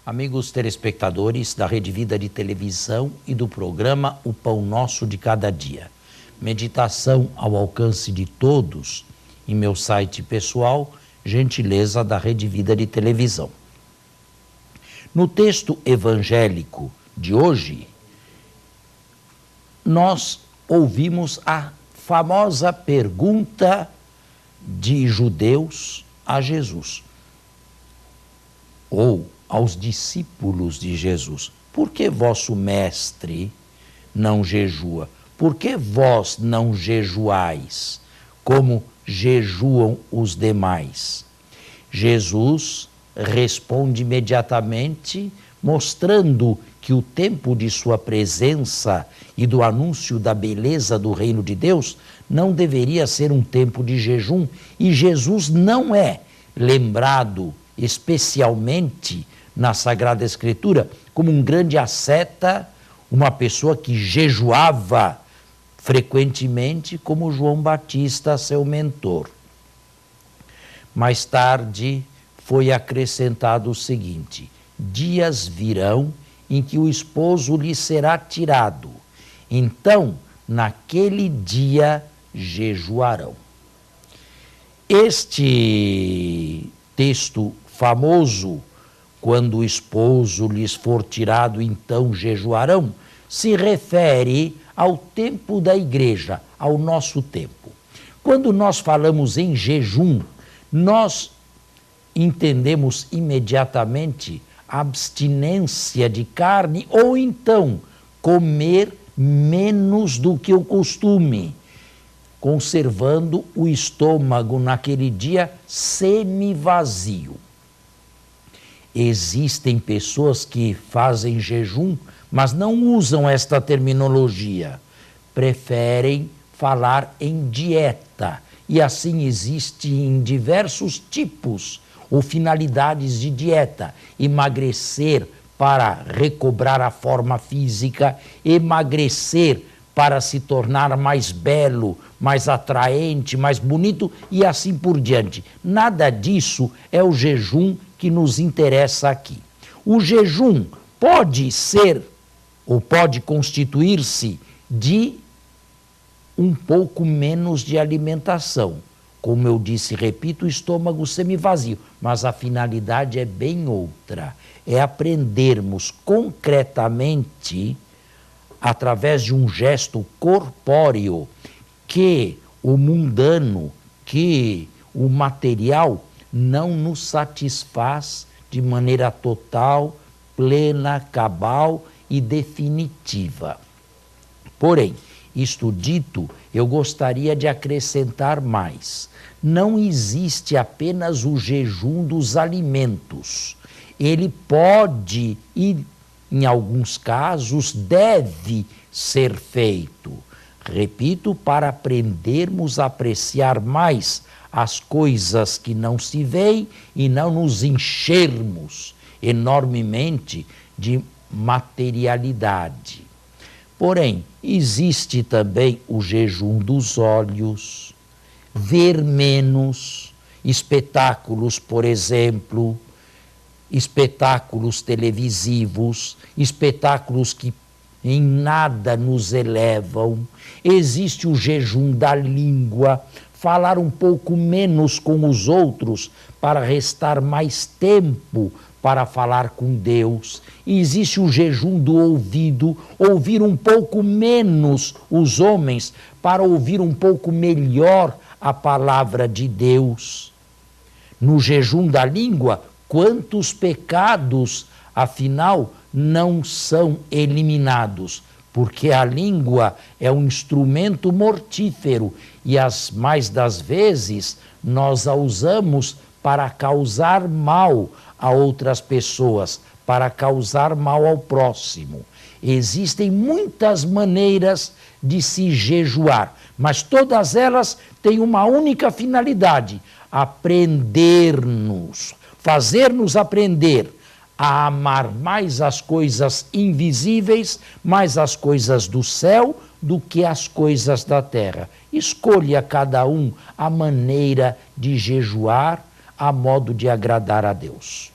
Amigos telespectadores da Rede Vida de Televisão e do programa O Pão Nosso de Cada Dia. Meditação ao alcance de todos em meu site pessoal, gentileza da Rede Vida de Televisão. No texto evangélico de hoje, nós ouvimos a famosa pergunta de judeus a Jesus, ou aos discípulos de Jesus: por que vosso mestre não jejua? Por que vós não jejuais, como jejuam os demais? Jesus responde imediatamente, mostrando que o tempo de sua presença e do anúncio da beleza do reino de Deus não deveria ser um tempo de jejum, e Jesus não é lembrado especialmente na Sagrada Escritura como um grande asceta, uma pessoa que jejuava frequentemente, como João Batista, seu mentor. Mais tarde foi acrescentado o seguinte: dias virão em que o esposo lhe será tirado, então naquele dia jejuarão. Este texto famoso, quando o esposo lhes for tirado, então jejuarão, se refere ao tempo da igreja, ao nosso tempo. Quando nós falamos em jejum, nós entendemos imediatamente a abstinência de carne, ou então comer menos do que o costume, conservando o estômago naquele dia semivazio. Existem pessoas que fazem jejum, mas não usam esta terminologia. Preferem falar em dieta. E assim existem diversos tipos ou finalidades de dieta. Emagrecer para recobrar a forma física, emagrecer para se tornar mais belo, mais atraente, mais bonito e assim por diante. Nada disso é o jejum que nos interessa aqui. O jejum pode ser ou pode constituir-se de um pouco menos de alimentação. Como eu disse, repito, o estômago semivazio, mas a finalidade é bem outra. É aprendermos concretamente, através de um gesto corpóreo, que o mundano, que o material não nos satisfaz de maneira total, plena, cabal e definitiva. Porém, isto dito, eu gostaria de acrescentar mais. Não existe apenas o jejum dos alimentos. Ele pode e, em alguns casos, deve ser feito. Repito, para aprendermos a apreciar mais as coisas que não se veem e não nos enchermos enormemente de materialidade. Porém, existe também o jejum dos olhos, ver menos, espetáculos, por exemplo, espetáculos televisivos, espetáculos que em nada nos elevam. Existe o jejum da língua, falar um pouco menos com os outros para restar mais tempo para falar com Deus. E existe o jejum do ouvido, ouvir um pouco menos os homens para ouvir um pouco melhor a palavra de Deus. No jejum da língua, quantos pecados, afinal, não são eliminados? Porque a língua é um instrumento mortífero e as mais das vezes nós a usamos para causar mal a outras pessoas, para causar mal ao próximo. Existem muitas maneiras de se jejuar, mas todas elas têm uma única finalidade: aprender-nos, fazer-nos aprender a amar mais as coisas invisíveis, mais as coisas do céu, do que as coisas da terra. Escolha cada um a maneira de jejuar a modo de agradar a Deus.